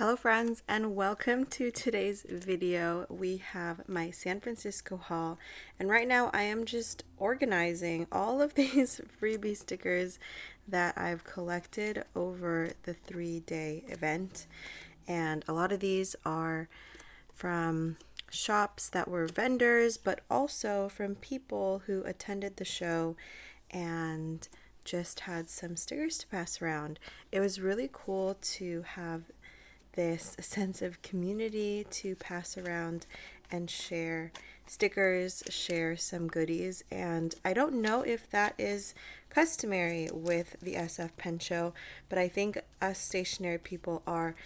Hello friends, and welcome to today's video. We have my San Francisco haul, and right now I am just organizing all of these freebie stickers that I've collected over the 3-day event. And a lot of these are from shops that were vendors, but also from people who attended the show and just had some stickers to pass around. It was really cool to have this sense of community to pass around and share stickers, share some goodies. And I don't know if that is customary with the SF Pen Show, but I think us stationery people are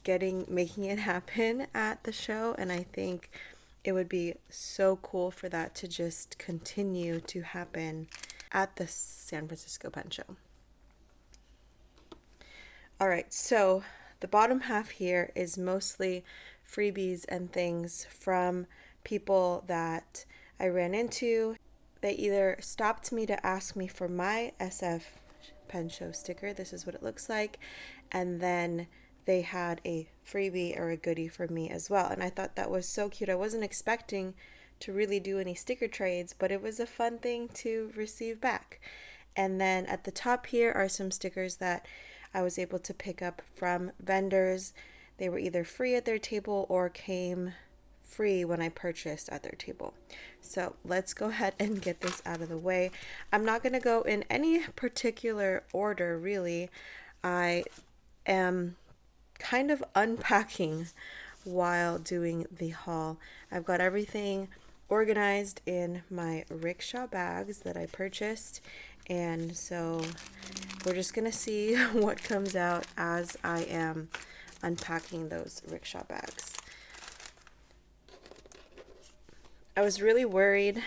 making it happen at the show, and I think it would be so cool for that to just continue to happen at the San Francisco Pen Show. All right, so the bottom half here is mostly freebies and things from people that I ran into. They either stopped me to ask me for my SF Pen Show sticker. This is what it looks like. And then they had a freebie or a goodie for me as well. And I thought that was so cute. I wasn't expecting to really do any sticker trades, but it was a fun thing to receive back. And then at the top here are some stickers that I was able to pick up from vendors. They were either free at their table or came free when I purchased at their table. So let's go ahead and get this out of the way. I'm not going to go in any particular order, really. I am kind of unpacking while doing the haul. I've got everything organized in my Rickshaw bags that I purchased, and so we're just gonna see what comes out as I am unpacking those Rickshaw bags. I was really worried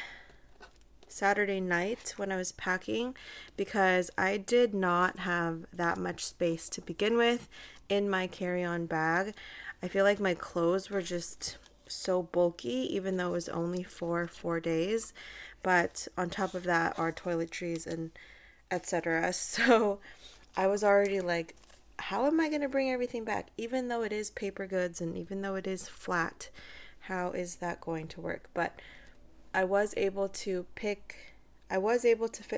Saturday night when I was packing because I did not have that much space to begin with in my carry-on bag. I feel like my clothes were just so bulky, even though it was only for 4 days. But on top of that are toiletries and etc. So I was already like, how am I going to bring everything back? Even though it is paper goods and even though it is flat, how is that going to work? But I was able to fit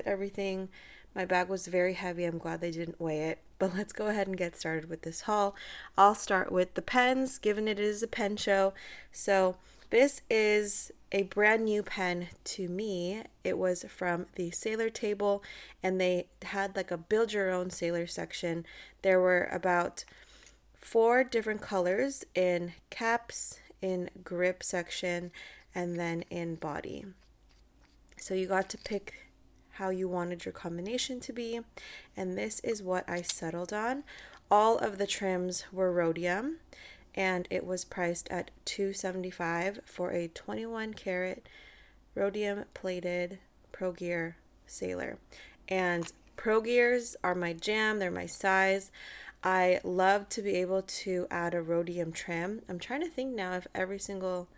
everything. My bag was very heavy. I'm glad they didn't weigh it. But let's go ahead and get started with this haul. I'll start with the pens, given it is a pen show. So this is a brand new pen to me. It was from the Sailor table, and they had like a build your own sailor section. There were about 4 different colors in caps, in grip section, and then in body. So you got to pick how you wanted your combination to be, and this is what I settled on. All of the trims were rhodium, and it was priced at $275 for a 21 karat rhodium plated Pro Gear Sailor. And Pro Gears are my jam, they're my size. I love to be able to add a rhodium trim. I'm trying to think now if every single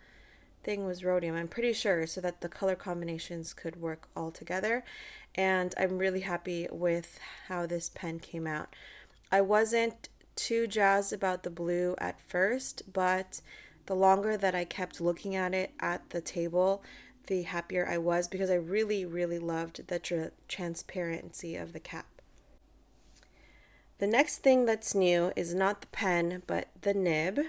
thing was rhodium. I'm pretty sure, so that the color combinations could work all together. And I'm really happy with how this pen came out. I wasn't too jazzed about the blue at first, but the longer that I kept looking at it at the table, the happier I was, because I really, really loved the transparency of the cap. The next thing that's new is not the pen, but the nib.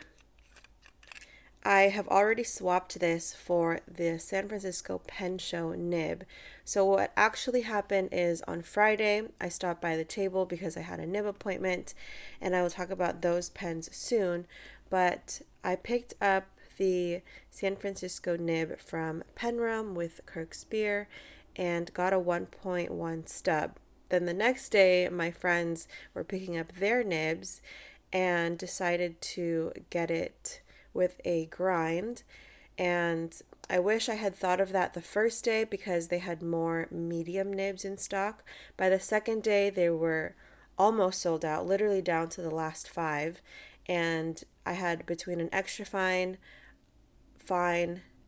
I have already swapped this for the San Francisco Pen Show nib. So what actually happened is on Friday, I stopped by the table because I had a nib appointment, and I will talk about those pens soon. But I picked up the San Francisco nib from Penrum with 𝘠𝘠𝘃 and got a 1.1 stub. Then the next day, my friends were picking up their nibs and decided to get it with a grind, and I wish I had thought of that the first day because they had more medium nibs in stock. By the second day, they were almost sold out, literally down to the last 5, and I had between an extra fine,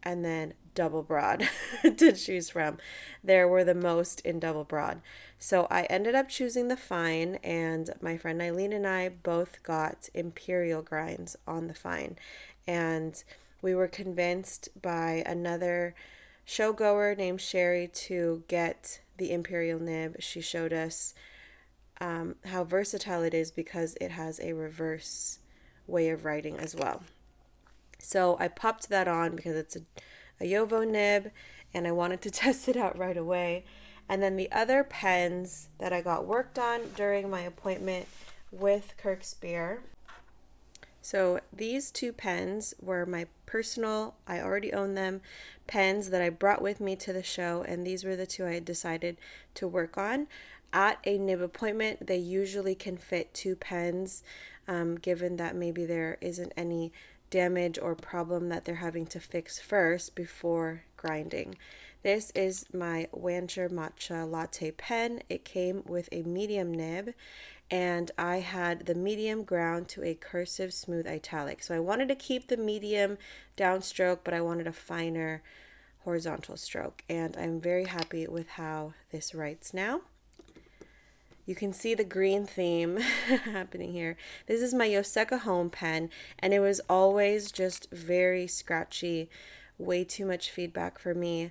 and then double broad to choose from. There were the most in double broad. So I ended up choosing the fine, and my friend Eileen and I both got imperial grinds on the fine. And we were convinced by another show goer named Sherry to get the imperial nib. She showed us how versatile it is because it has a reverse way of writing as well. So I popped that on because it's a 𝘎𝘯𝘵 nib, and I wanted to test it out right away. And then the other pens that I got worked on during my appointment with 𝘐𝘯𝘗. So these two pens were my personal, I already own them, pens that I brought with me to the show, and these were the two I had decided to work on. At a nib appointment, they usually can fit two pens, given that maybe there isn't any damage or problem that they're having to fix first before grinding. This is my 𝘔𝘬𝘱𝘱𝘰 latte pen. It came with a medium nib, and I had the medium ground to a cursive smooth italic. So I wanted to keep the medium downstroke, but I wanted a finer horizontal stroke, and I'm very happy with how this writes now. You can see the green theme happening here. This is my Yoseka Home pen, and it was always just very scratchy, way too much feedback for me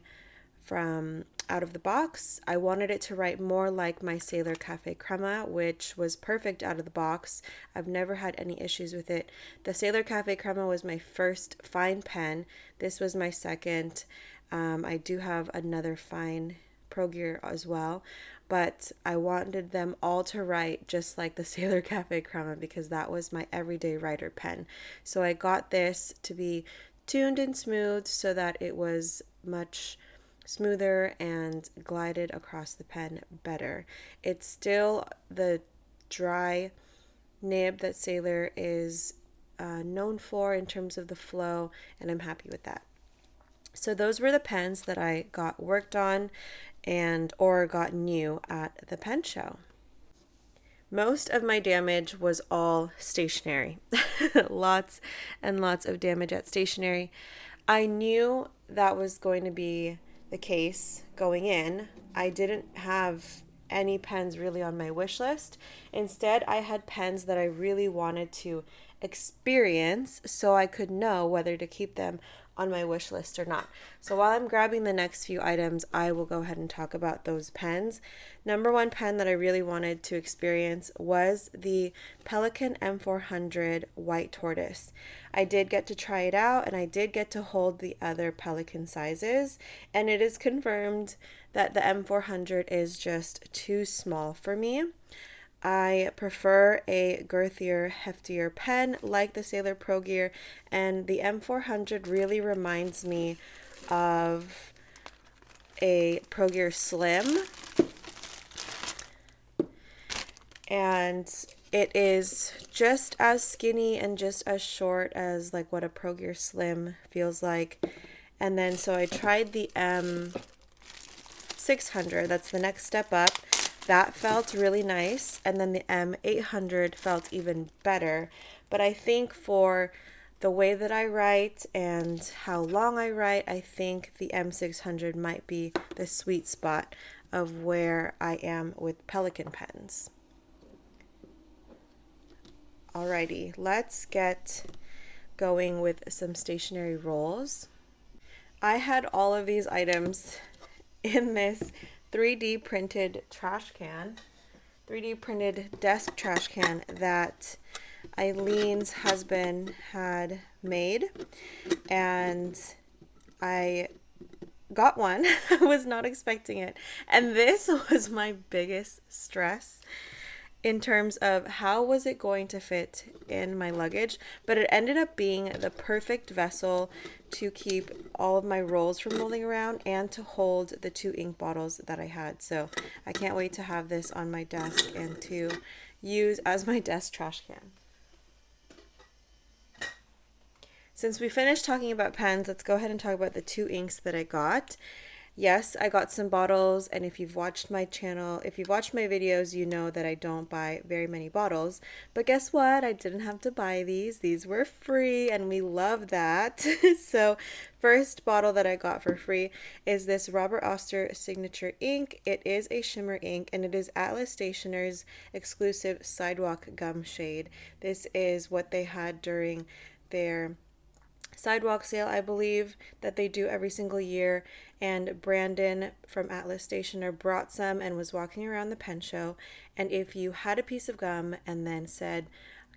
from out of the box. I wanted it to write more like my Sailor Cafe Crema, which was perfect out of the box. I've never had any issues with it. The Sailor Cafe Crema was my first fine pen. This was my second. I do have another fine 𝘍𝘬𝘀 as well, but I wanted them all to write just like the Sailor Cafe Crema because that was my everyday writer pen. So I got this to be tuned and smooth so that it was much smoother and glided across the pen better. It's still the dry nib that Sailor is known for in terms of the flow, and I'm happy with that. So those were the pens that I got worked on or got new at the pen show. Most of my damage was all stationery. Lots and lots of damage at stationery. I knew that was going to be the case going in. I didn't have any pens really on my wish list. Instead, I had pens that I really wanted to experience so I could know whether to keep them on my wish list or not. So while I'm grabbing the next few items, I will go ahead and talk about those pens. Number one pen that I really wanted to experience was the Pelikan M400 White Tortoise. I did get to try it out, and I did get to hold the other Pelikan sizes, and it is confirmed that the M400 is just too small for me. I prefer a girthier, heftier pen like the Sailor 𝘍𝘬𝘀, and the M400 really reminds me of a 𝘍𝘬𝘀 Slim, and it is just as skinny and just as short as like what a 𝘍𝘬𝘀 Slim feels like. And then so I tried the M600, that's the next step up. That felt really nice, and then the M800 felt even better. But I think for the way that I write and how long I write, I think the M600 might be the sweet spot of where I am with Pelikan pens. Alrighty, let's get going with some stationery rolls. I had all of these items in this 3D printed trash can, 3D printed desk trash can that Eileen's husband had made, and I got one. I was not expecting it, and this was my biggest stress in terms of how was it going to fit in my luggage, but it ended up being the perfect vessel to keep all of my rolls from rolling around and to hold the 2 ink bottles that I had. So I can't wait to have this on my desk and to use as my desk trash can. Since we finished talking about pens, let's go ahead and talk about the 2 inks that I got. Yes, I got some bottles, and if you've watched my channel, if you've watched my videos, you know that I don't buy very many bottles. But guess what? I didn't have to buy these. These were free, and we love that. So, first bottle that I got for free is this Robert Oster Signature ink. It is a shimmer ink, and it is Atlas Stationer's exclusive Sidewalk Gum shade. This is what they had during their sidewalk sale, I believe, that they do every single year. And Brandon from Atlas Stationer brought some and was walking around the pen show. And if you had a piece of gum and then said,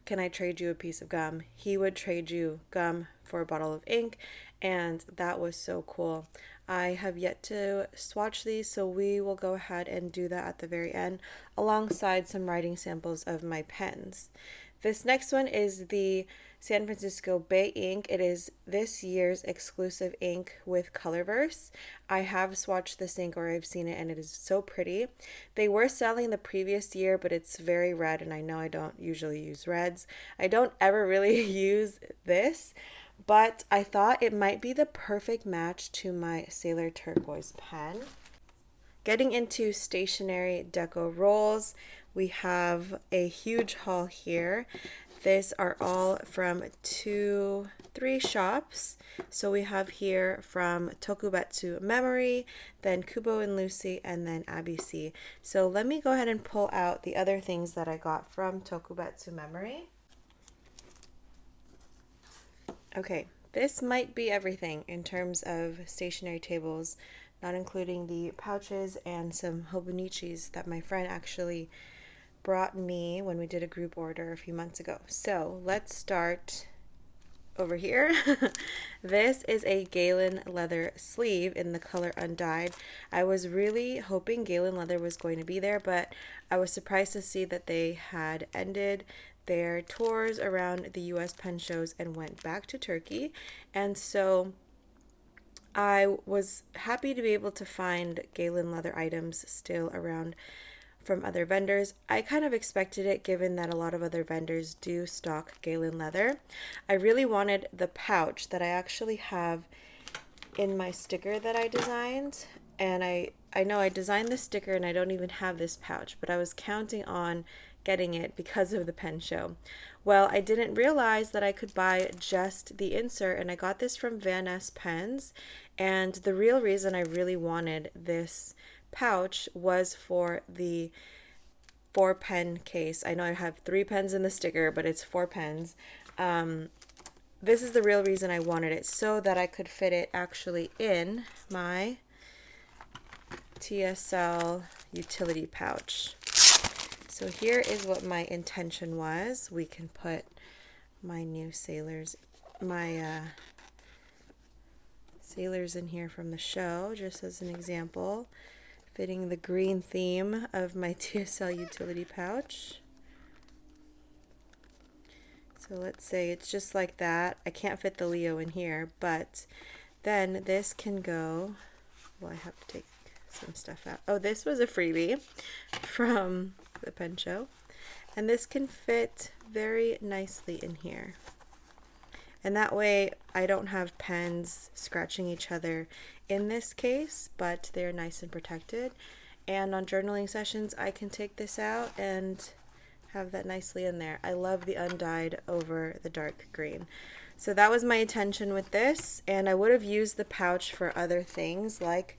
"Can I trade you a piece of gum?" he would trade you gum for a bottle of ink. And that was so cool. I have yet to swatch these, so we will go ahead and do that at the very end, alongside some writing samples of my pens. This next one is the San Francisco Bay ink. It is this year's exclusive ink with Colorverse. I have swatched this ink, or I've seen it, and it is so pretty. They were selling the previous year, but it's very red, and I know I don't usually use reds. I don't ever really use this, but I thought it might be the perfect match to my Sailor Turquoise pen. Getting into stationery deco rolls, we have a huge haul here. These are all from 3 shops. So we have here from Tokubetsu Memory, then Kubo and Lucy, and then ABC. So let me go ahead and pull out the other things that I got from Tokubetsu Memory. Okay, this might be everything in terms of stationery tables, not including the pouches and some hobonichis that my friend actually brought me when we did a group order a few months ago. So let's start over here. This is a Galen leather sleeve in the color Undyed. I was really hoping Galen leather was going to be there, but I was surprised to see that they had ended their tours around the US pen shows and went back to Turkey. And so I was happy to be able to find Galen leather items still around from other vendors. I kind of expected it, given that a lot of other vendors do stock Galen leather. I really wanted the pouch that I actually have in my sticker that I designed, and I know I designed the sticker and I don't even have this pouch, but I was counting on getting it because of the pen show. Well, I didn't realize that I could buy just the insert, and I got this from Van Ness Pens, and the real reason I really wanted this pouch was for the 4 pen case. I know I have 3 pens in the sticker, but it's 4 pens. This is the real reason I wanted it, so that I could fit it actually in my TSL utility pouch. So here is what my intention was. We can put my new sailors in here from the show, just as an example, fitting the green theme of my TSL utility pouch. So let's say it's just like that. I can't fit the Leo in here, but then this can go, well, I have to take some stuff out. Oh, this was a freebie from the pen show, and this can fit very nicely in here. And that way I don't have pens scratching each other in this case, but they're nice and protected. And on journaling sessions, I can take this out and have that nicely in there. I love the undyed over the dark green. So that was my intention with this, and I would have used the pouch for other things like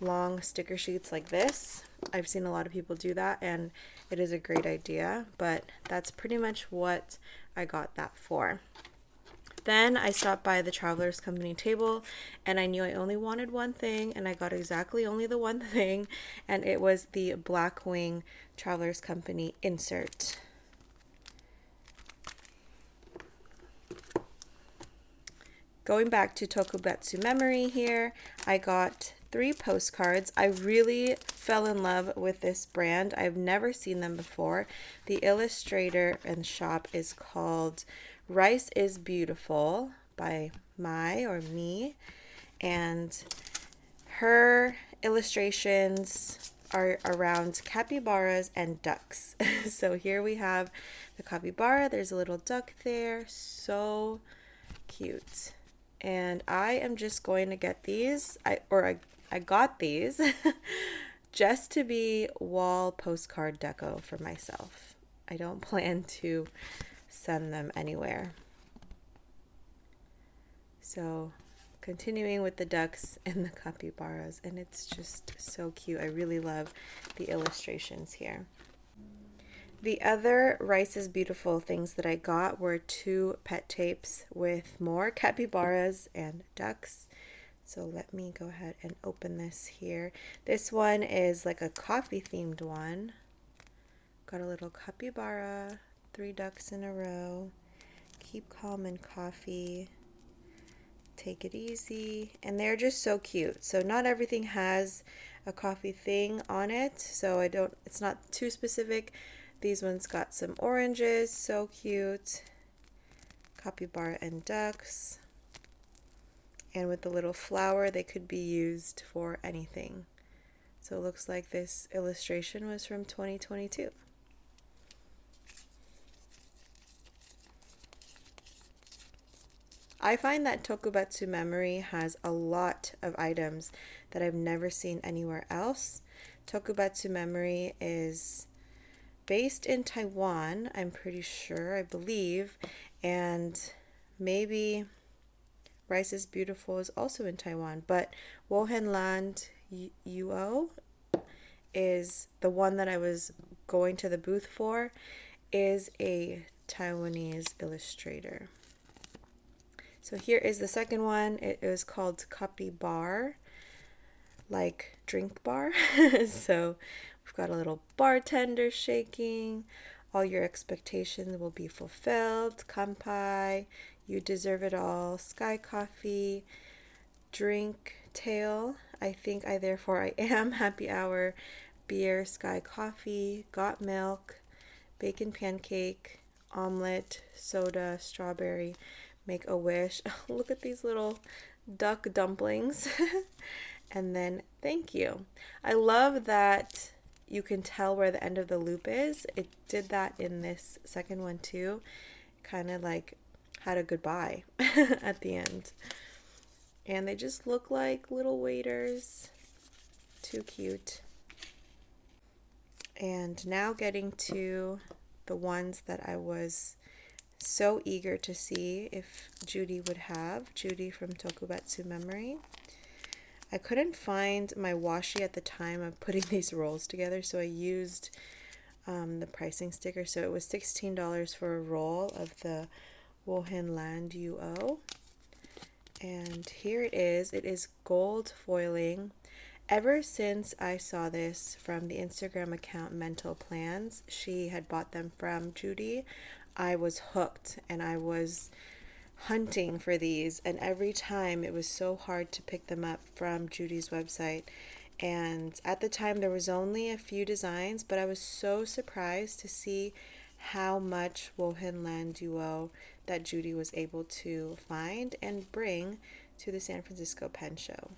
long sticker sheets like this. I've seen a lot of people do that, and it is a great idea, but that's pretty much what I got that for. Then I stopped by the Travelers Company table, and I knew I only wanted one thing, and I got exactly only the one thing, and it was the Blackwing Travelers Company insert. Going back to Tokubetsu Memory here, I got 3 postcards. I really fell in love with this brand. I've never seen them before. The illustrator and shop is called Rice is Beautiful by me, and her illustrations are around capybaras and ducks. So here we have the capybara. There's a little duck there. So cute. And I am just going to get these. I I got these just to be wall postcard deco for myself. I don't plan to send them anywhere. So continuing with the ducks and the capybaras, and it's just so cute. I really love the illustrations here. The other Rice is Beautiful things that I got were 2 pet tapes with more capybaras and ducks. So let me go ahead and open this here. This one is like a coffee themed one. Got a little capybara, 3 ducks in a row, keep calm and coffee, take it easy, and they're just so cute. So not everything has a coffee thing on it, so it's not too specific. These ones got some oranges, so cute. Capybara and ducks. And with the little flower, they could be used for anything. So it looks like this illustration was from 2022. I find that Tokubetsu Memory has a lot of items that I've never seen anywhere else. Tokubetsu Memory is based in Taiwan, I'm pretty sure, I believe, and maybe Rice is Beautiful is also in Taiwan, but 𝘍𝘓𝘢𝘳𝘢𝘃 is the one that I was going to the booth for, is a Taiwanese illustrator. So here is the second one. It is called Capybar, like drink bar. So we've got a little bartender shaking. All your expectations will be fulfilled. Kanpai, you deserve it all. Sky coffee, drink tail. I think I therefore I am. Happy hour, beer, sky coffee, got milk, bacon pancake, omelet, soda, strawberry, make a wish. Look at these little duck dumplings. And then thank you. I love that you can tell where the end of the loop is. It did that in this second one too. Kind of like had a goodbye at the end. And they just look like little waiters. Too cute. And now getting to the ones that I was so eager to see if Judy would have. Judy from Tokubetsu Memory. I couldn't find my washi at the time of putting these rolls together, so I used the pricing sticker. So it was $16 for a roll of the 𝘍𝘓𝘢𝘳𝘢𝘃. And here it is. It is gold foiling. Ever since I saw this from the Instagram account Mental Plans, she had bought them from Judy, I was hooked and I was hunting for these, and every time it was so hard to pick them up from Judy's website. And at the time there was only a few designs, but I was so surprised to see how much 𝘍𝘓𝘢𝘃 that Judy was able to find and bring to the San Francisco Pen Show.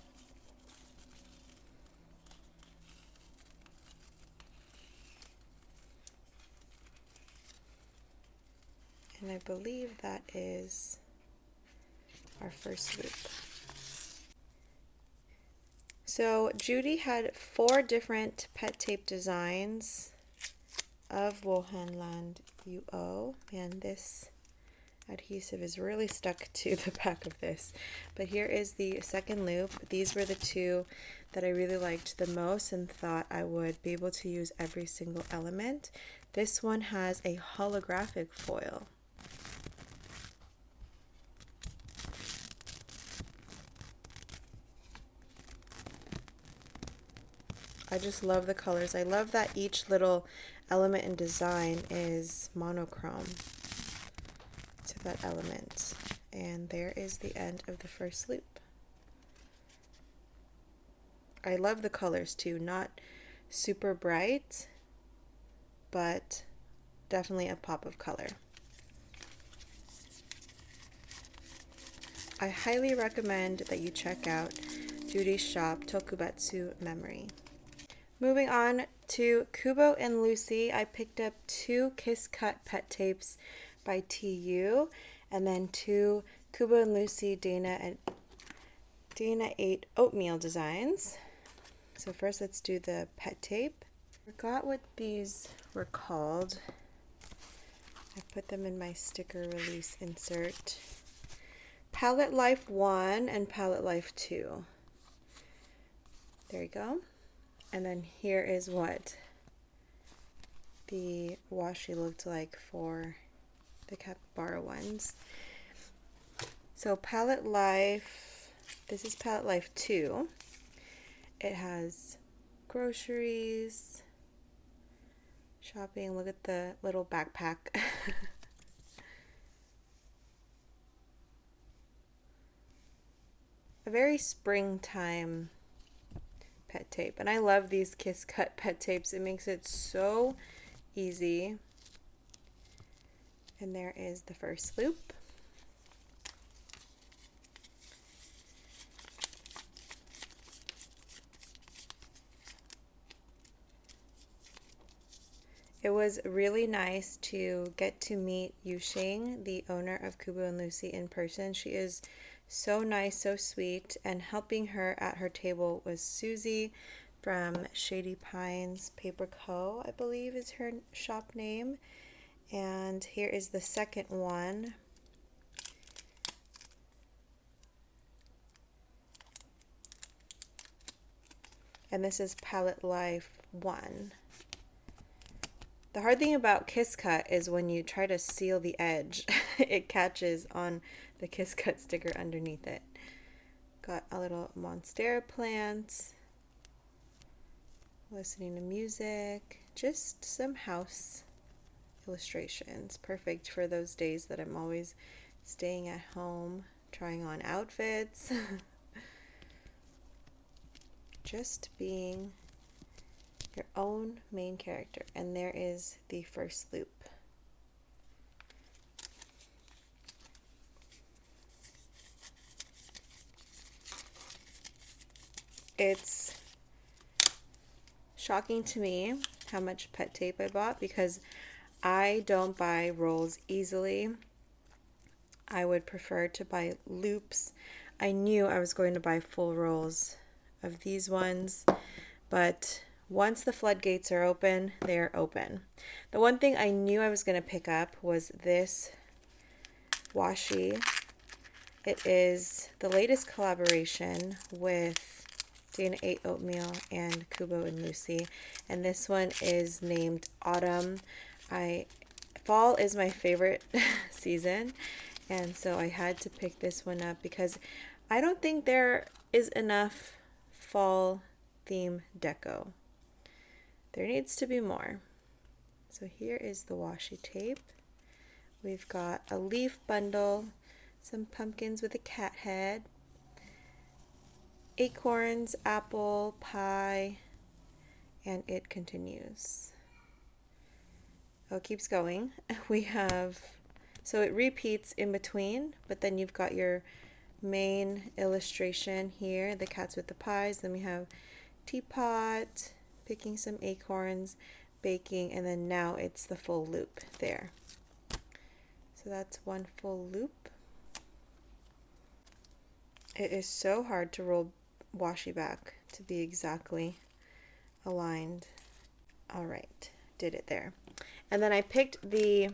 And I believe that is our first loop. So Judy had 4 different pet tape designs of 𝘍𝘓𝘢𝘃, and this adhesive is really stuck to the back of this. But here is the second loop. These were the 2 that I really liked the most and thought I would be able to use every single element. This one has a holographic foil. I just love the colors. I love that each little element and design is monochrome to that element. And there is the end of the first loop. I love the colors too. Not super bright, but definitely a pop of color. I highly recommend that you check out Judy's shop, Tokubetsu Memory. Moving on to Kubo and Lucy, I picked up 2 Kiss Cut pet tapes by TU, and then 2 Kubo and Lucy Dana and Dana ate oatmeal designs. So first let's do the pet tape. Forgot what these were called. I put them in my sticker release insert. Palette Life 1 and Palette Life 2. There you go. And then here is what the washi looked like for the capybara ones. So Palette Life, this is Palette Life 2. It has groceries, shopping. Look at the little backpack. A very springtime pet tape. And I love these Kiss Cut pet tapes. It makes it so easy. And there is the first loop. It was really nice to get to meet Yuxing, the owner of 𝘠𝘯𝘪𝘠 in person. She is so nice, so sweet, and helping her at her table was Susie from Shady Pines Paper Co., I believe is her shop name. And here is the second one. And this is Palette Life 1. The hard thing about Kiss Cut is when you try to seal the edge, it catches on the Kiss Cut sticker underneath it. Got a little monstera plant, listening to music, just some house illustrations. Perfect for those days that I'm always staying at home, trying on outfits. Just being your own main character. And there is the first loop. It's shocking to me how much pet tape I bought because I don't buy rolls easily. I would prefer to buy loops. I knew I was going to buy full rolls of these ones, but once the floodgates are open, they are open. The one thing I knew I was going to pick up was this washi. It is the latest collaboration with Dana ate oatmeal and 𝘠𝘯𝘪𝘠, and this one is named Autumn. Fall is my favorite season, and so I had to pick this one up because I don't think there is enough fall theme deco. There needs to be more. So here is the washi tape. We've got a leaf bundle, some pumpkins with a cat head, acorns, apple, pie, and it continues. Oh, it keeps going. We have, so it repeats in between, but then you've got your main illustration here, the cats with the pies. Then we have teapot, picking some acorns, baking, and then now it's the full loop there. So that's one full loop. It is so hard to roll washi back to be exactly aligned. All right, did it there. And then I picked the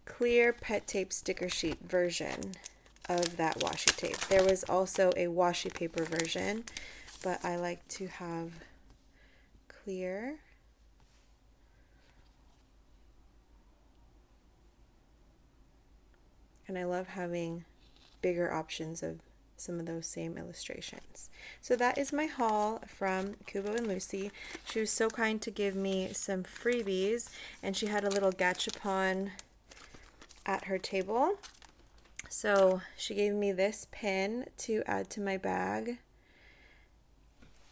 clear pet tape sticker sheet version of that washi tape. There was also a washi paper version, but I like to have clear. And I love having bigger options of some of those same illustrations. So that is my haul from 𝘠𝘯𝘪𝘠. She was so kind to give me some freebies, and she had a little gachapon at her table. So she gave me this pin to add to my bag.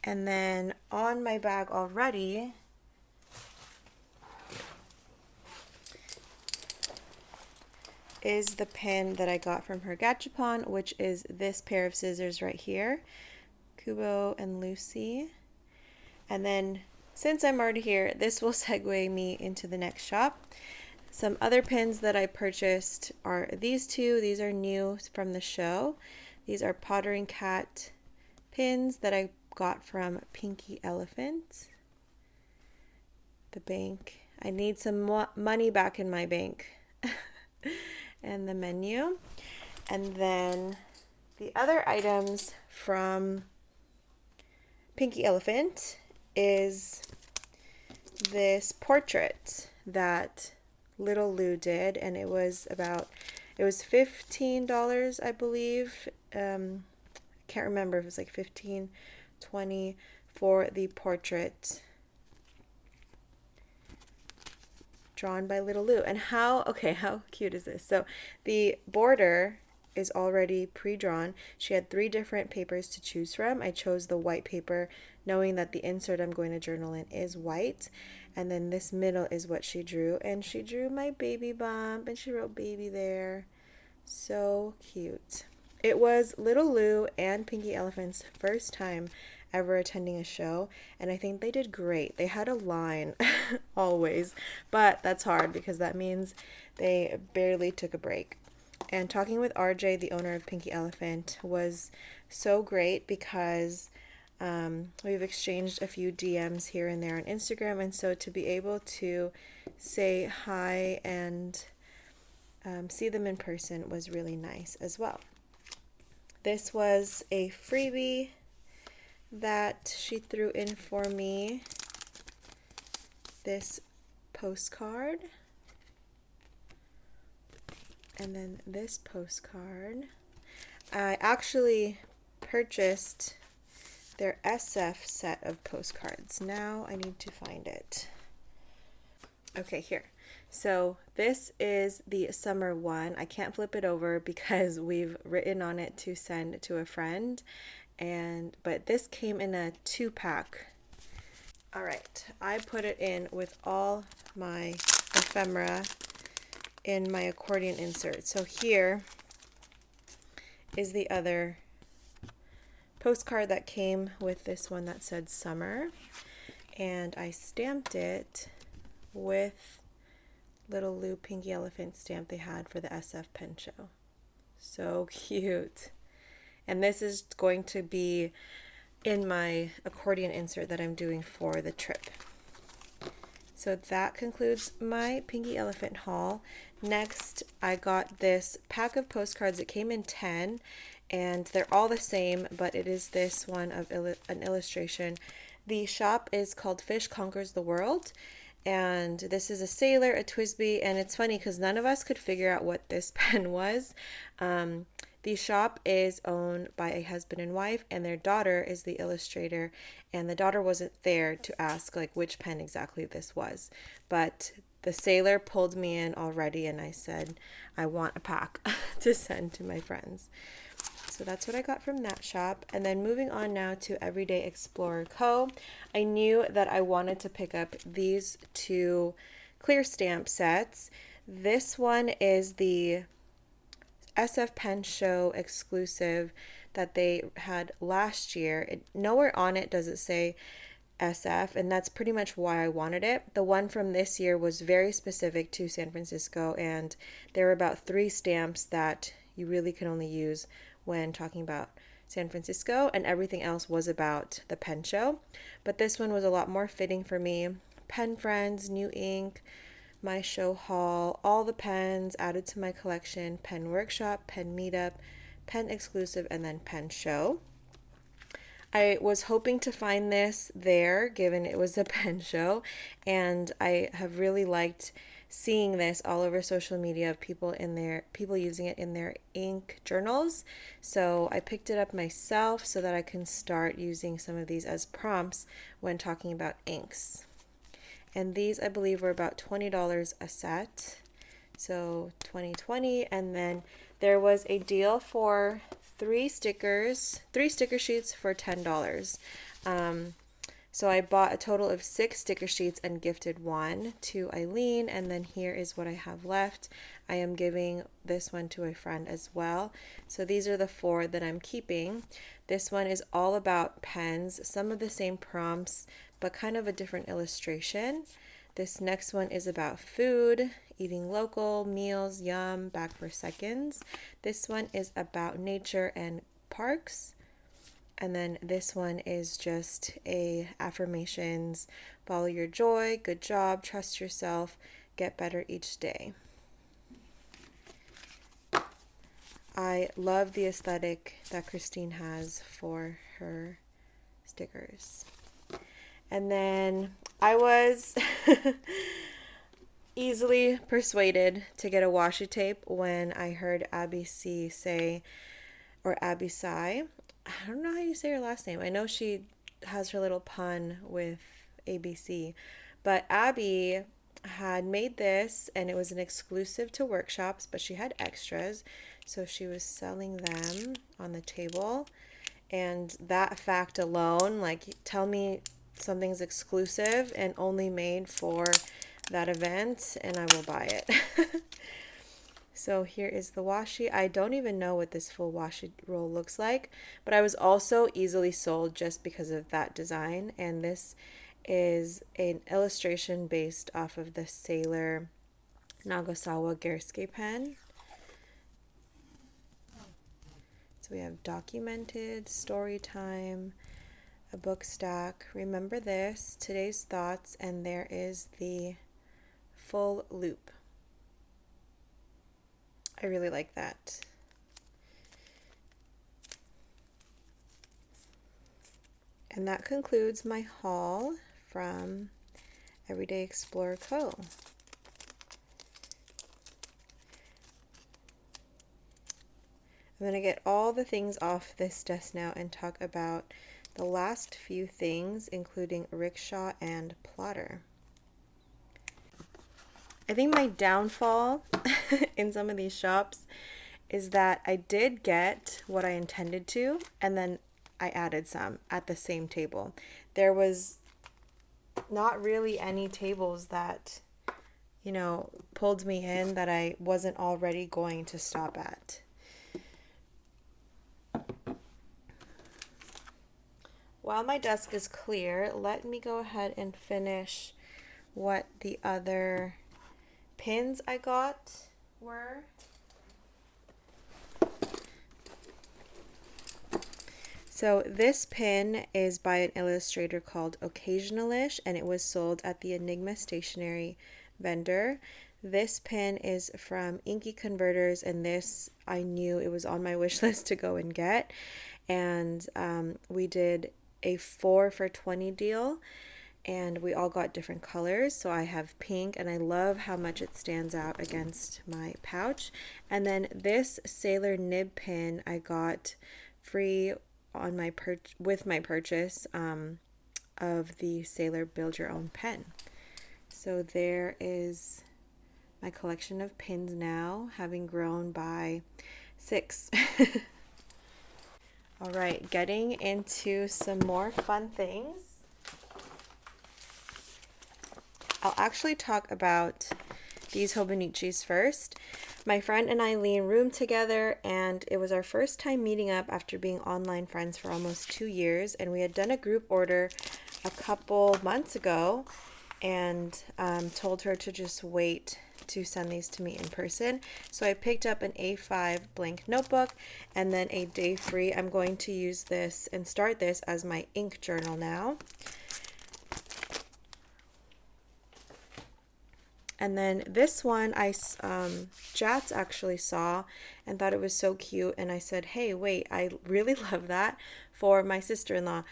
And then on my bag already is the pin that I got from her gachapon, which is this pair of scissors right here, 𝘠𝘯𝘪𝘠. And then since I'm already here, this will segue me into the next shop. Some other pins that I purchased are these two. These are new from the show. These are Pottering Cat pins that I got from Pinky Elephant, the bank. I need some money back in my bank. And the menu. And then the other items from Pinky Elephant is this portrait that 𝘠𝘠𝘠𝘠 did, and it was $15, I believe. I can't remember if it was like 15, 20 for the portrait drawn by 𝘠𝘠𝘠𝘠. And how cute is this? So the border is already pre-drawn. She had 3 different papers to choose from. I chose the white paper, knowing that the insert I'm going to journal in is white. And then this middle is what she drew. And she drew my baby bump, and she wrote baby there. So cute. It was 𝘠𝘠𝘠 and Pinky Elephant's first time ever attending a show, and I think they did great. They had a line always, but that's hard because that means they barely took a break. And talking with RJ, the owner of Pinky Elephant, was so great because we've exchanged a few DMs here and there on Instagram, and so to be able to say hi and see them in person was really nice as well. This was a freebie that she threw in for me. This postcard. And then this postcard. I actually purchased their SF set of postcards. Now I need to find it. Okay, here. So this is the summer one. I can't flip it over because we've written on it to send to a friend. But this came in a 2-pack. All right, I put it in with all my ephemera in my accordion insert. So here is the other postcard that came with this one that said summer, and I stamped it with 𝘠𝘠𝘠 Pinky Elephant stamp they had for the SF pen show. So cute. And this is going to be in my accordion insert that I'm doing for the trip. So that concludes my Pinky Elephant haul. Next, I got this pack of postcards. It came in 10, and they're all the same, but it is this one of an illustration. The shop is called Fish Conquers the World, and this is a sailor, a TWSBI, and it's funny because none of us could figure out what this pen was. The shop is owned by a husband and wife, and their daughter is the illustrator, and the daughter wasn't there to ask like which pen exactly this was. But the sailor pulled me in already, and I said, I want a pack to send to my friends. So that's what I got from that shop. And then moving on now to Everyday Explorer Co. I knew that I wanted to pick up these 2 clear stamp sets. This one is the SF Pen Show exclusive that they had last year. Nowhere on it does it say SF, and that's pretty much why I wanted it. The one from this year was very specific to San Francisco, and there were about 3 stamps that you really can only use when talking about San Francisco, and everything else was about the pen show. But this one was a lot more fitting for me. Pen Friends, new ink, my show haul, all the pens added to my collection, pen workshop, pen meetup, pen exclusive, and then pen show. I was hoping to find this there, given it was a pen show, and I have really liked seeing this all over social media of people using it in their ink journals. So I picked it up myself so that I can start using some of these as prompts when talking about inks. And these, I believe, were about $20 a set. So 2020. And then there was a deal for 3 sticker sheets for $10. So I bought a total of 6 sticker sheets and gifted 1 to Eileen. And then here is what I have left. I am giving this one to a friend as well. So these are the 4 that I'm keeping. This one is all about pens, some of the same prompts, but kind of a different illustration. This next one is about food, eating local, meals, yum, back for seconds. This one is about nature and parks. And then this one is just a affirmations, follow your joy, good job, trust yourself, get better each day. I love the aesthetic that Christine has for her stickers. And then I was easily persuaded to get a washi tape when I heard Abby C say, or Abby Sai. I don't know how you say her last name. I know she has her little pun with ABC, but Abby had made this and it was an exclusive to workshops, but she had extras, so she was selling them on the table. And that fact alone, like, tell me something's exclusive and only made for that event and I will buy it. So here is the washi. I don't even know what this full washi roll looks like, but I was also easily sold just because of that design. And this is an illustration based off of the Sailor Nagasawa Gersuke pen. So we have documented, story time, a book stack, remember this, today's thoughts, and there is the full loop. I really like that. And that concludes my haul from Everyday Explorer Co. I'm going to get all the things off this desk now and talk about the last few things, including Rickshaw and Plotter. I think my downfall in some of these shops is that I did get what I intended to, and then I added some at the same table. There was not really any tables that, you know, pulled me in that I wasn't already going to stop at. While my desk is clear, let me go ahead and finish what the other pins I got were. So this pin is by an illustrator called 𝘊𝘮𝘀𝘀𝘀𝘀𝑗, and it was sold at the Enigma Stationery vendor. This pin is from Inky Converters, and this I knew it was on my wish list to go and get. And we did a 4 for $20 deal, and we all got different colors. So I have pink, and I love how much it stands out against my pouch. And then this Sailor nib pin I got free on my with my purchase of the Sailor Build Your Own pen. So there is my collection of pins now, having grown by 6. All right, getting into some more fun things. I'll actually talk about these Hobonichis first. My friend and Eileen roomed together, and it was our first time meeting up after being online friends for almost 2 years, and we had done a group order a couple months ago and told her to just wait to send these to me in person. So I picked up an A5 blank notebook and then a day free. I'm going to use this and start this as my ink journal now. And then this one Jats actually saw and thought it was so cute, and I said, hey, wait, I really love that for my sister-in-law.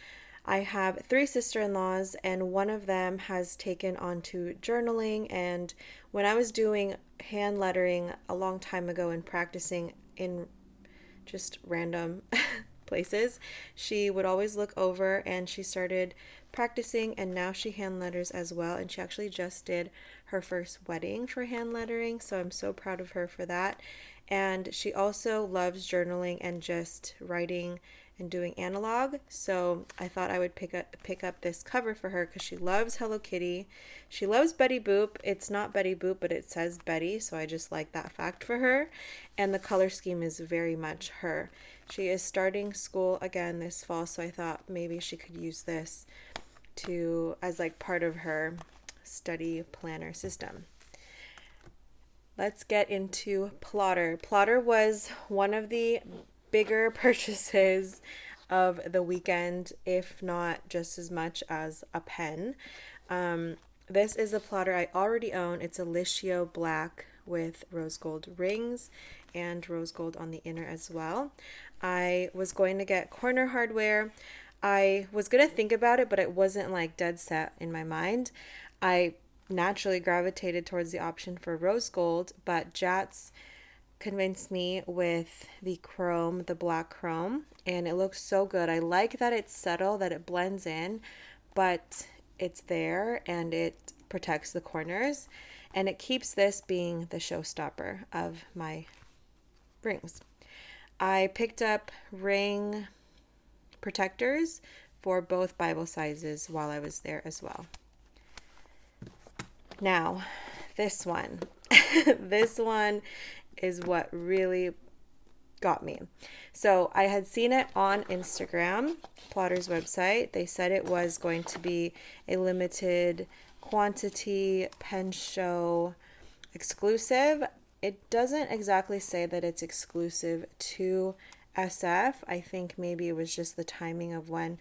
I have 3 sister-in-laws, and one of them has taken on to journaling, and when I was doing hand lettering a long time ago and practicing in just random places, she would always look over, and she started practicing, and now she hand letters as well, and she actually just did her first wedding for hand lettering, so I'm so proud of her for that. And she also loves journaling and just writing and doing analog, so I thought I would pick up this cover for her because she loves Hello Kitty. She loves Betty Boop. It's not Betty Boop, but it says Betty, so I just like that fact for her. And the color scheme is very much her. She is starting school again this fall, so I thought maybe she could use this as like part of her study planner system. Let's get into Plotter. Plotter was one of the bigger purchases of the weekend, if not just as much as a pen. This is a plotter I already own. It's a 𝘕𝘂 black with rose gold rings and rose gold on the inner as well. I was going to get corner hardware. I was going to think about it, but it wasn't like dead set in my mind. I naturally gravitated towards the option for rose gold, but Jats convinced me with the chrome, the black chrome, and it looks so good. I like that it's subtle, that it blends in, but it's there and it protects the corners, and it keeps this being the showstopper of my rings. I picked up ring protectors for both Bible sizes while I was there as well. Now, this one. This one is what really got me. So I had seen it on Instagram, Plotter's website. They said it was going to be a limited quantity pen show exclusive. It doesn't exactly say that it's exclusive to SF. I think maybe it was just the timing of when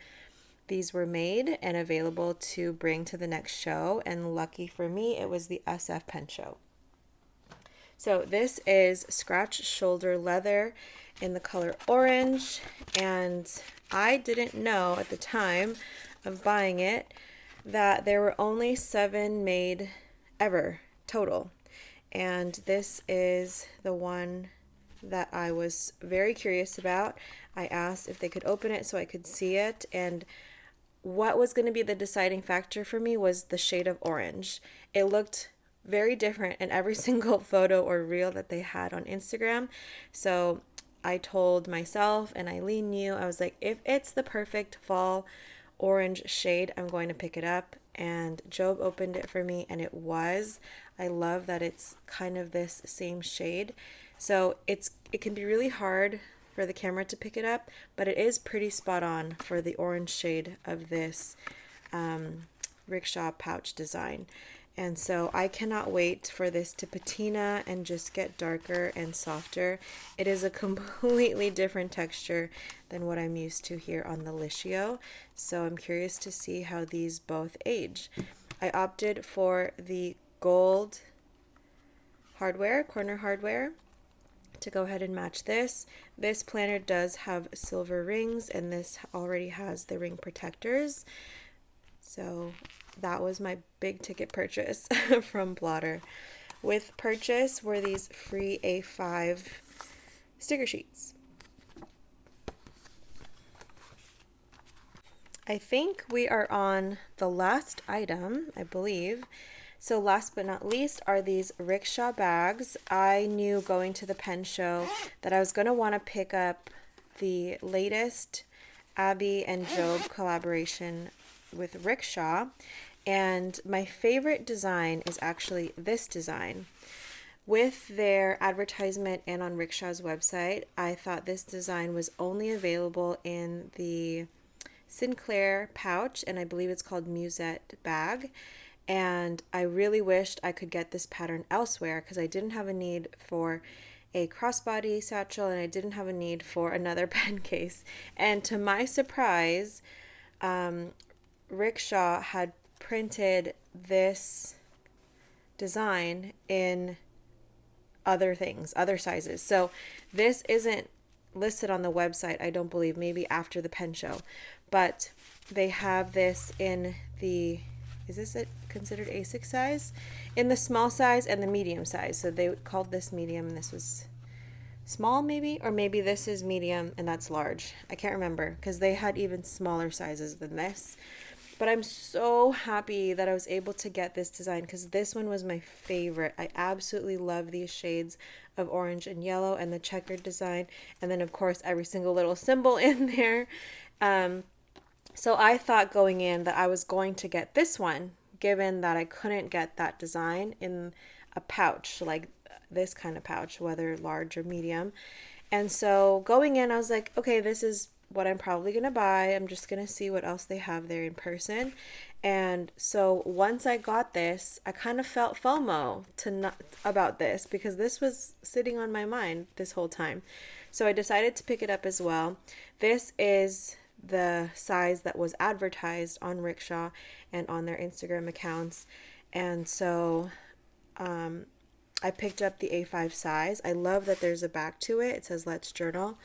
these were made and available to bring to the next show. And lucky for me, it was the SF pen show. So this is scratch shoulder leather in the color orange, and I didn't know at the time of buying it that there were only 7 made ever total. And this is the one that I was very curious about. I asked if they could open it so I could see it, and what was going to be the deciding factor for me was the shade of orange. It looked very different in every single photo or reel that they had on Instagram. So I told myself, and Eileen knew, I was like, if it's the perfect fall orange shade, I'm going to pick it up. And Job opened it for me, and it was. I love that it's kind of this same shade. So it can be really hard for the camera to pick it up, but it is pretty spot on for the orange shade of this Rickshaw pouch design. And so I cannot wait for this to patina and just get darker and softer. It is a completely different texture than what I'm used to here on the 𝘕𝘂. So I'm curious to see how these both age. I opted for the gold hardware, corner hardware, to go ahead and match this. This planner does have silver rings, and this already has the ring protectors. So that was my big ticket purchase from Plotter. With purchase were these free A5 sticker sheets. I think we are on the last item, I believe. So last but not least are these Rickshaw bags. I knew going to the pen show that I was going to want to pick up the latest Abby and Job collaboration with Rickshaw. And my favorite design is actually this design. With their advertisement and on Rickshaw's website, I thought this design was only available in the Sinclair pouch, and I believe it's called Musette bag. And I really wished I could get this pattern elsewhere because I didn't have a need for a crossbody satchel, and I didn't have a need for another pen case. And to my surprise, Rickshaw had printed this design in other things, other sizes. So this isn't listed on the website, I don't believe, maybe after the pen show. But they have this in the, is this considered A6 size? In the small size and the medium size. So they called this medium and this was small maybe, or maybe this is medium and that's large. I can't remember because they had even smaller sizes than this. But I'm so happy that I was able to get this design because this one was my favorite. I absolutely love these shades of orange and yellow and the checkered design. And then, of course, every single little symbol in there. So I thought going in that I was going to get this one, given that I couldn't get that design in a pouch, like this kind of pouch, whether large or medium. And so going in, I was like, okay, this is what I'm probably going to buy. I'm just going to see what else they have there in person. And so once I got this, I kind of felt FOMO about this because this was sitting on my mind this whole time. So I decided to pick it up as well. This is the size that was advertised on Rickshaw and on their Instagram accounts. And so I picked up the A5 size. I love that there's a back to it. It says Let's Journal.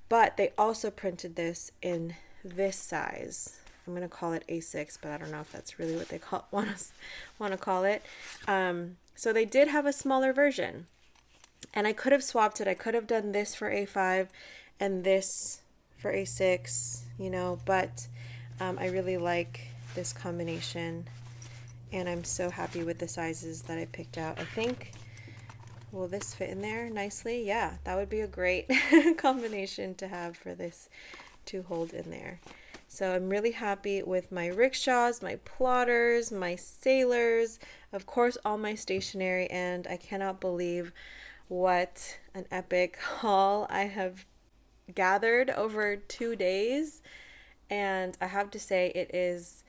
But they also printed this in this size. I'm going to call it A6, but I don't know if that's really what they want to call it. So they did have a smaller version. And I could have swapped it. I could have done this for A5 and this for A6, you know, but I really like this combination. And I'm so happy with the sizes that I picked out. I think, will this fit in there nicely? Yeah, that would be a great combination to have for this to hold in there. So I'm really happy with my rickshaws, my plotters, my sailors, of course all my stationery, and I cannot believe what an epic haul I have gathered over 2 days. And I have to say it is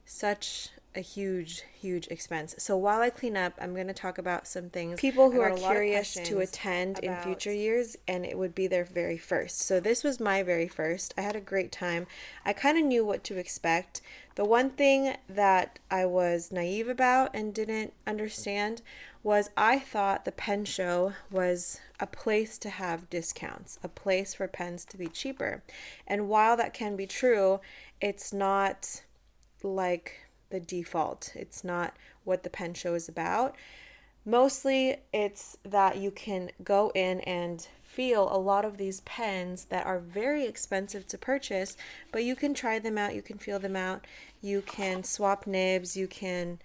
such a huge expense. So while I clean up, I'm going to talk about some things people who are curious to attend in future years, and it would be their very first. So this was my very first. I had a great time. I kind of knew what to expect. The one thing that I was naive about and didn't understand was I thought the pen show was a place to have discounts, a place for pens to be cheaper. And while that can be true, it's not like the default. It's not what the pen show is about. Mostly it's that you can go in and feel a lot of these pens that are very expensive to purchase, but you can try them out, you can feel them out, you can swap nibs, you can,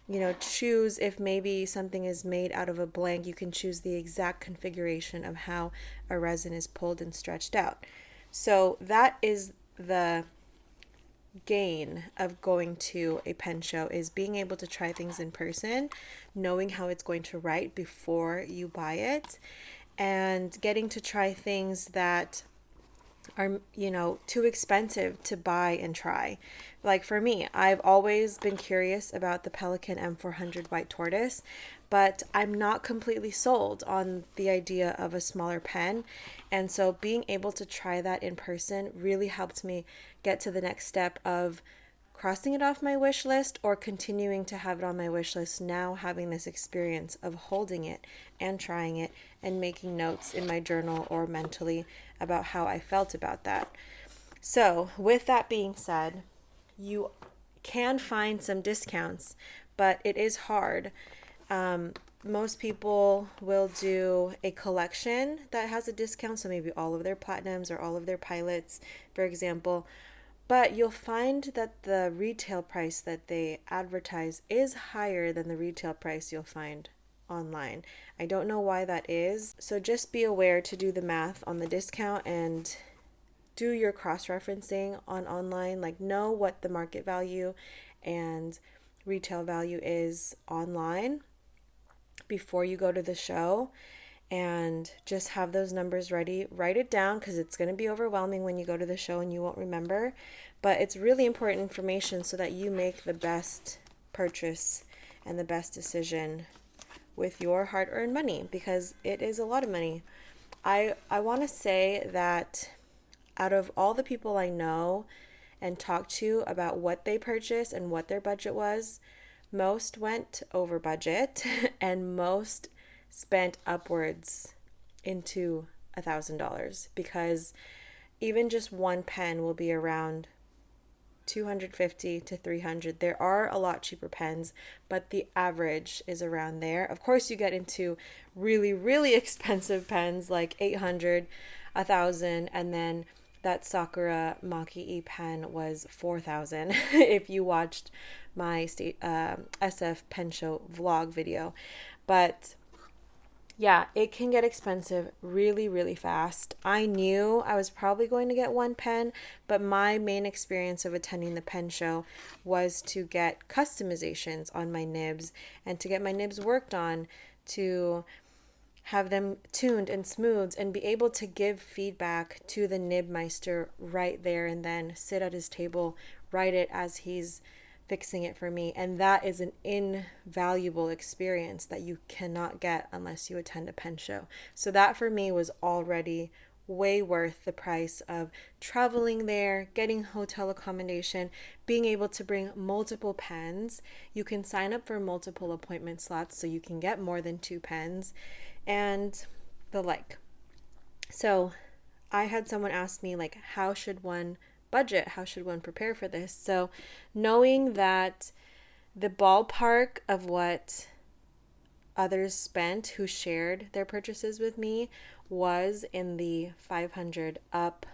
you know, choose if maybe something is made out of a blank, you can choose the exact configuration of how a resin is pulled and stretched out. So that is the gain of going to a pen show, is being able to try things in person, knowing how it's going to write before you buy it, and getting to try things that are, you know, too expensive to buy and try. Like for me, I've always been curious about the Pelikan M400 white tortoise, but I'm not completely sold on the idea of a smaller pen. And so being able to try that in person really helped me get to the next step of crossing it off my wish list or continuing to have it on my wish list, now having this experience of holding it and trying it and making notes in my journal or mentally about how I felt about that. So with that being said, you can find some discounts, but it is hard. Most people will do a collection that has a discount, so maybe all of their platinums or all of their pilots, for example. But you'll find that the retail price that they advertise is higher than the retail price you'll find online. I don't know why that is. So just be aware to do the math on the discount and do your cross-referencing on online. Like, know what the market value and retail value is online before you go to the show, and just have those numbers ready. Write it down, because it's going to be overwhelming when you go to the show and you won't remember. But it's really important information so that you make the best purchase and the best decision with your hard-earned money, because it is a lot of money. I want to say that out of all the people I know and talk to about what they purchased and what their budget was, most went over budget and most spent upwards into $1,000, because even just one pen will be around $250 to $300. There are a lot cheaper pens, but the average is around there. Of course, you get into really expensive pens like $800, $1,000, and then that Sakura Maki-E pen was $4,000 if you watched my SF pen show vlog video. But yeah, it can get expensive really fast. I knew I was probably going to get one pen, but my main experience of attending the pen show was to get customizations on my nibs and to get my nibs worked on, to have them tuned and smoothed and be able to give feedback to the nib meister right there and then, sit at his table, write it as he's fixing it for me. And that is an invaluable experience that you cannot get unless you attend a pen show. So that for me was already way worth the price of traveling there, getting hotel accommodation, being able to bring multiple pens. You can sign up for multiple appointment slots so you can get more than 2 pens and the like. So I had someone ask me, like, how should one budget? How should one prepare for this? So knowing that the ballpark of what others spent who shared their purchases with me was in the 500 up,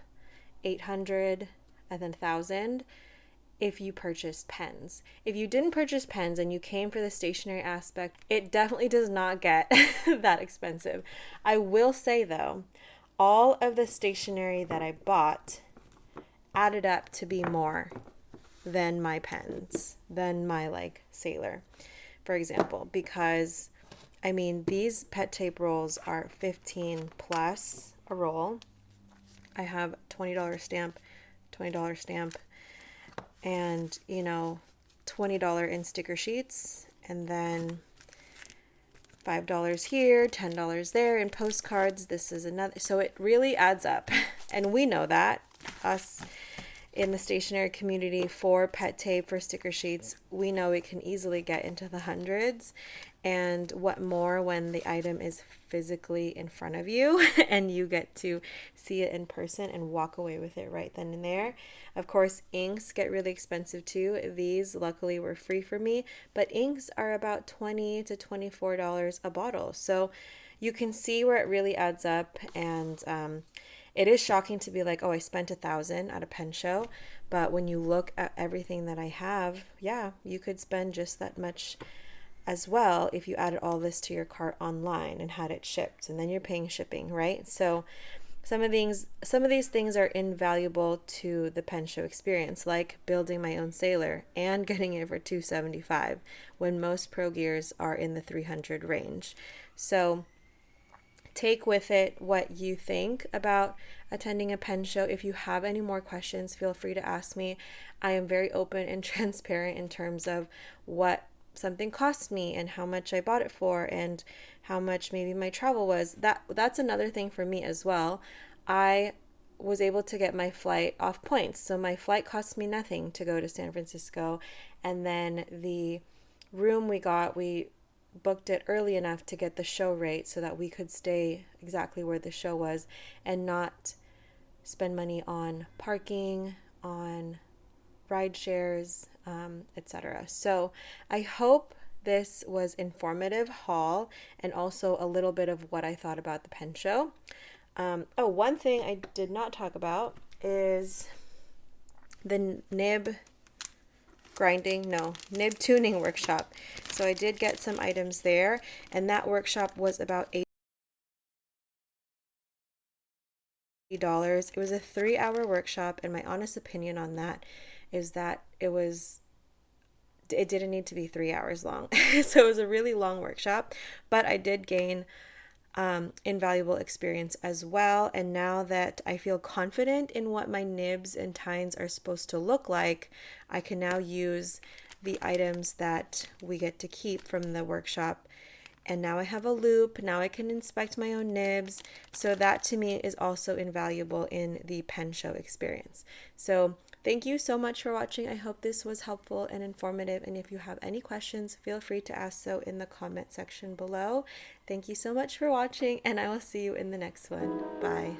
800, and then 1,000 if you purchased pens. If you didn't purchase pens and you came for the stationery aspect, it definitely does not get that expensive. I will say though, all of the stationery that I bought added up to be more than my pens, than my like Sailor, for example, because I mean, these pet tape rolls are 15 plus a roll. I have $20 stamp, $20 stamp, and, you know, $20 in sticker sheets, and then $5 here, $10 there in postcards. This is another. So it really adds up. And we know that, us in the stationery community, for pet tape, for sticker sheets, we know it can easily get into the hundreds. And what more when the item is physically in front of you and you get to see it in person and walk away with it right then and there. Of course, inks get really expensive too. These luckily were free for me, but inks are about $20 to $24 a bottle. So you can see where it really adds up. And it is shocking to be like, oh, I spent $1,000 at a pen show. But when you look at everything that I have, yeah, you could spend just that much as well if you added all this to your cart online and had it shipped, and then you're paying shipping, right? So some of these things are invaluable to the pen show experience, like building my own Sailor and getting it for $275 when most pro gears are in the $300 range. So take with it what you think about attending a pen show. If you have any more questions, feel free to ask me. I am very open and transparent in terms of what something cost me and how much I bought it for and how much maybe my travel was. That's another thing for me as well. I was able to get my flight off points. So my flight cost me nothing to go to San Francisco, and then the room we booked it early enough to get the show rate so that we could stay exactly where the show was and not spend money on parking, on ride shares, etc. So I hope this was informative haul and also a little bit of what I thought about the pen show. One thing I did not talk about is the nib tuning workshop. So I did get some items there, and that workshop was about $80. It was a 3-hour workshop, and my honest opinion on that is that it didn't need to be 3 hours long. So it was a really long workshop, but I did gain invaluable experience as well. And now that I feel confident in what my nibs and tines are supposed to look like, I can now use the items that we get to keep from the workshop. And now I have a loop. Now I can inspect my own nibs. So that to me is also invaluable in the pen show experience. So thank you so much for watching. I hope this was helpful and informative. And if you have any questions, feel free to ask so in the comment section below. Thank you so much for watching, and I will see you in the next one. Bye.